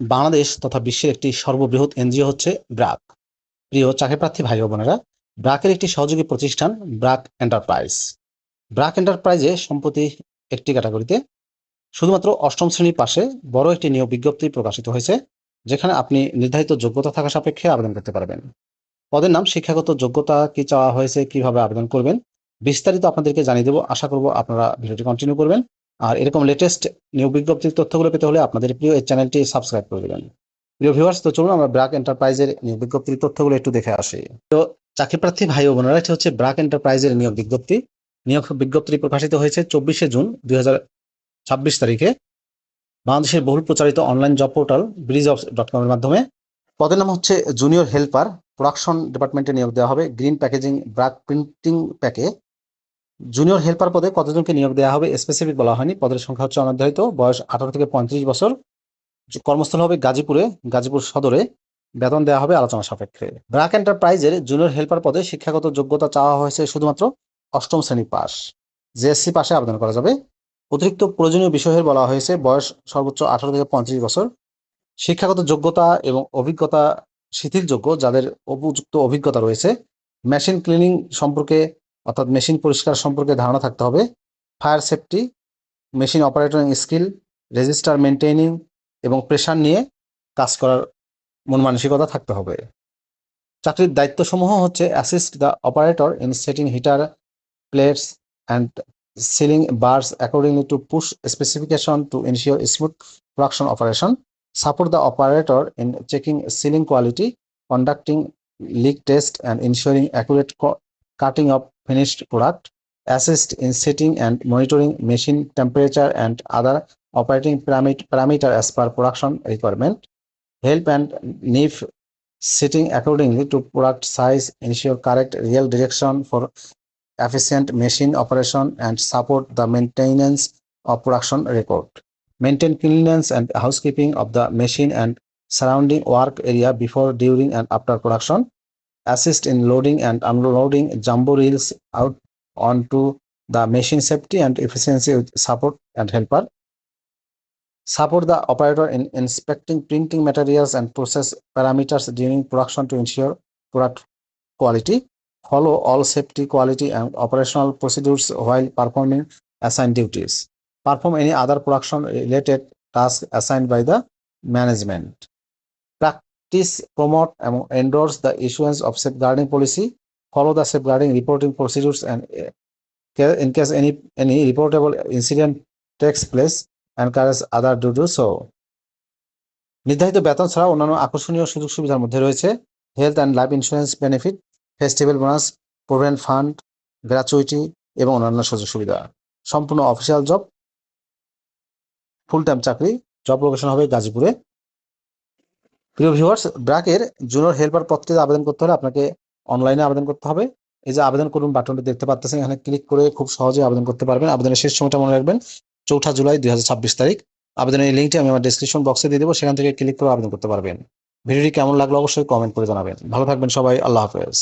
বাংলাদেশ তথা বিশ্বের একটি সর্ববৃহৎ এনজিও হচ্ছে ব্র্যাক। প্রিয় চাকরিপ্রার্থী ভাই ও বোনেরা, ব্র্যাকের একটি সহযোগী প্রতিষ্ঠান ব্র্যাক এন্টারপ্রাইজ। ব্র্যাক এন্টারপ্রাইজে সম্প্রতি একটি ক্যাটাগরিতে শুধুমাত্র অষ্টম শ্রেণীর পাশে বড় একটি নিয়োগ বিজ্ঞপ্তি প্রকাশিত হয়েছে, যেখানে আপনি নির্ধারিত যোগ্যতা থাকা সাপেক্ষে আবেদন করতে পারবেন। পদের নাম, শিক্ষাগত যোগ্যতা কি চাওয়া হয়েছে, কিভাবে আবেদন করবেন, বিস্তারিত আপনাদেরকে জানিয়ে দেবো। আশা করব আপনারা ভিডিওটি কন্টিনিউ করবেন। আর এরকম লেটেস্ট নিয়োগ বিজ্ঞপ্তির তথ্যগুলো পেতে হলে আপনাদের প্রিয় এই চ্যানেলটি সাবস্ক্রাইব করে দেবেন। প্রিয় ভিউয়ার্স, তো চলুন আমরা ব্র্যাক এন্টারপ্রাইজের নিয়োগ বিজ্ঞপ্তির তথ্যগুলো একটু দেখে আসি। তো চাকরিপ্রার্থী ভাই ও বোনেরা, এটি হচ্ছে ব্র্যাক এন্টারপ্রাইজের নিয়োগ বিজ্ঞপ্তি। নিয়োগ বিজ্ঞপ্তি প্রকাশিত হয়েছে 24শে জুন 2026 তারিখে বাংলাদেশের বহুল প্রচারিত অনলাইন জব পোর্টাল BridgeJobs.com এর মাধ্যমে। পদের নাম হচ্ছে জুনিয়র হেল্পার, প্রোডাকশন ডিপার্টমেন্টে নিয়োগ দেওয়া হবে। গ্রিন প্যাকেজিং, ব্র্যাক প্রিন্টিং প্যাকে। জুনিয়র হেল্পার পদে কতজনকে নিয়োগ দেওয়া হবে স্পেসিফিক বলা হয়নি। পদের সংখ্যা হচ্ছে অনির্ধারিত। বয়স 18 থেকে 35 বছর। কর্মস্থল হবে গাজীপুরে, গাজীপুর সদরে। বেতন দেওয়া হবে আলোচনা সাপেক্ষে। ব্র্যাক এন্টারপ্রাইজের জুনিয়র হেল্পার পদে শিক্ষাগত যোগ্যতা চাওয়া হয়েছে শুধুমাত্র অষ্টম শ্রেণী পাস, JSC পাশে আবেদন করা যাবে। অতিরিক্ত প্রয়োজনীয় বিষয়ের বলা হয়েছে বয়স সর্বোচ্চ 18 থেকে 35 বছর। শিক্ষাগত যোগ্যতা এবং অভিজ্ঞতা শিথিলযোগ্য যাদের উপযুক্ত অভিজ্ঞতা রয়েছে। মেশিন ক্লিনিং সম্পর্কে অর্থাৎ মেশিন পরিষ্কার সম্পর্কে ধারণা থাকতে হবে। Fire safety, machine operating skill, register maintaining এবং প্রেশার নিয়ে কাজ করার মন মানসিকতা থাকতে হবে। চাকরির দায়িত্বসমূহ হচ্ছে assist the operator in setting heater plates and sealing bars accordingly to push specification to ensure smooth production operation, support the operator in checking ceiling quality, conducting leak test and ensuring accurate cutting of finished product, assist in setting and monitoring machine temperature and other operating parameter as per production requirement, help and nif setting accordingly to product size, ensure correct real direction for efficient machine operation and support the maintenance of production record. Maintain cleanliness and housekeeping of the machine and surrounding work area before, during and after production. Assist in loading and unloading jumbo reels out onto the machine safety and efficiency with support and helper. Support the operator in inspecting printing materials and process parameters during production to ensure product quality. Follow all safety, quality and operational procedures while performing assigned duties. Perform any other production related task assigned by the management. Practice, promote and endorse the issuance of safeguarding policy. Follow the safeguarding reporting procedures and in case any reportable incident takes place, encourage other to do so. নির্ধারিত বেতন ছাড়া অন্যান্য আকর্ষণীয় সুযোগ সুবিধার মধ্যে রয়েছে health and life insurance benefit, festival bonus, provident fund, gratuity এবং অন্যান্য সুযোগ সুবিধা। সম্পূর্ণ অফিসিয়াল জব, ফুল টাইম চাকরি। জব লোকেশন হবে গাজীপুরে। প্রিয় ভিউয়ার্স, ব্র্যাকের জুনিয়র হেল্পার পদটিতে আবেদন করতে হলে আপনাকে অনলাইনে আবেদন করতে হবে। এই যে আবেদন করুন বাটনটি দেখতে পাচ্ছেন, এখানে ক্লিক করে খুব সহজে আবেদন করতে পারবেন। আবেদনের শেষ সময়টা মনে রাখবেন 4 জুলাই 2026 তারিখ। আবেদনের লিঙ্কটি আমি আমার ডেসক্রিপশন বক্সে দিয়ে দেবো, সেখান থেকে ক্লিক করে আবেদন করতে পারবেন। ভিডিওটি কেমন লাগলো অবশ্যই কমেন্ট করে জানাবেন। ভালো থাকবেন সবাই, আল্লাহ হাফেজ।